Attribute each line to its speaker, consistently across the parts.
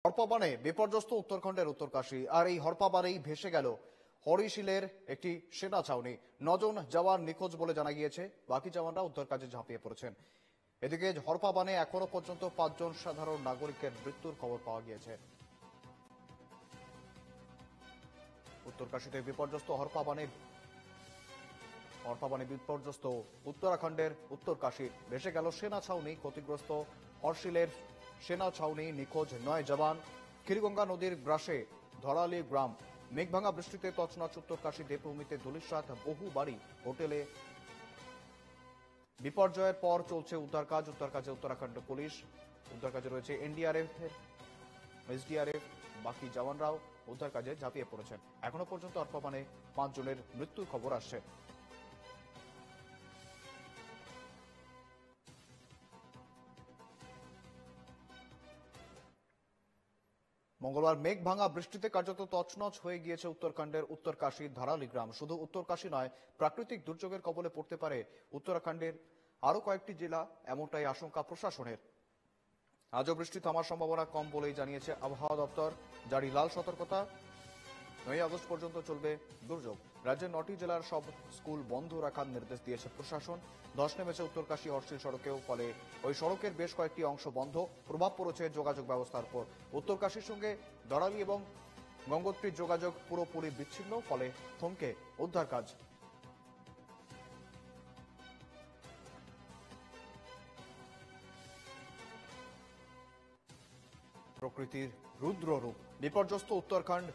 Speaker 1: হরপাবানে বিপর্যস্ত উত্তরাখণ্ডের উত্তরকাশী, আর এই হরপাবানেই ভেসে গেল হরিশিলের একটি সেনা ছাউনি। 9 জন জওয়ান নিখোঁজ বলে জানা গিয়েছে, বাকি জওয়ানরা উদ্ধার কাজে ঝাঁপিয়ে পড়েছেন। এদিকে হরপাবানে এখনো পর্যন্ত 5 জন সাধারণ নাগরিকের মৃত্যুর খবর পাওয়া গিয়েছে। উত্তরকাশীতে বিপর্যস্ত হরপাবানে বিপর্যস্ত উত্তরাখণ্ডের উত্তরকাশী, ভেসে গেল সেনা ছাউনি। ক্ষতিগ্রস্ত হরশিলের সেনা ছাউনি, নিখোঁজ 9 জওয়ান। ক্ষীরগঙ্গা নদীর গ্রাসে ধরালি গ্রাম। মেঘভাঙা বৃষ্টিতে তছনছ উত্তরকাশী দেবভূমিতে ধূলিসাৎ বহু বাড়ি, হোটেলে। বিপর্যয়ের পর চলছে উদ্ধার কাজ। উত্তরাখণ্ড পুলিশ উদ্ধার কাজে রয়েছে, এনডিআরএফ, এসডিআরএফ, বাকি জওয়ানরাও উদ্ধার কাজে ঝাঁপিয়ে পড়েছেন। এখনো পর্যন্ত হরপাবানে 5 জনের মৃত্যুর খবর আসছে। মঙ্গলবার মেঘ ভাঙা বৃষ্টিতে কার্যত তছনছ হয়ে গিয়েছে উত্তরাখণ্ডের উত্তরকাশীর ধারালি গ্রাম। শুধু উত্তরকাশী নয়, প্রাকৃতিক দুর্যোগের কবলে পড়তে পারে উত্তরাখণ্ডের আরো কয়েকটি জেলা, এমনটাই আশঙ্কা প্রশাসনের। আজও বৃষ্টি থামার সম্ভাবনা কম বলেই জানিয়েছে আবহাওয়া দপ্তর। জারি লাল সতর্কতা, 9 আগস্ট পর্যন্ত চলবে দুর্যোগ। রাজ্যের 9টি জেলার সব স্কুল বন্ধ রাখার নির্দেশ দিয়েছে প্রশাসন। ধস নেমেছে উত্তরকাশী হরশিল সড়কেও, ফলে ওই সড়কের বেশ কয়েকটি অংশ বন্ধ। প্রভাব পড়েছে যোগাযোগ ব্যবস্থার উপর। উত্তরকাশীর সঙ্গে দড়ালি এবং গঙ্গোত্রীর যোগাযোগ পুরোপুরি বিচ্ছিন্ন, ফলে থমকে উদ্ধার কাজ। প্রকৃতির রুদ্র রূপ, বিপর্যস্ত উত্তরাখণ্ড।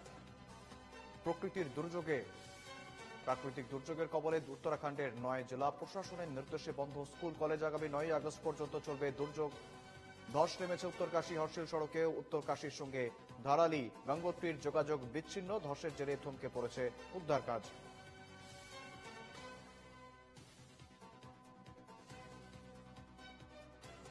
Speaker 1: প্রাকৃতিক দুর্যোগের কবলে উত্তরাখণ্ডের 9 জেলা। প্রশাসনের নির্দেশে বন্ধ স্কুল কলেজ। আগামী 9 আগস্ট পর্যন্ত চলবে দুর্যোগ। ধস নেমেছে উত্তরকাশী হরশিল সড়কেও। উত্তরকাশীর সঙ্গে ধারালি গঙ্গোত্রীর যোগাযোগ বিচ্ছিন্ন। ধসের জেরে থমকে পড়েছে উদ্ধার কাজ।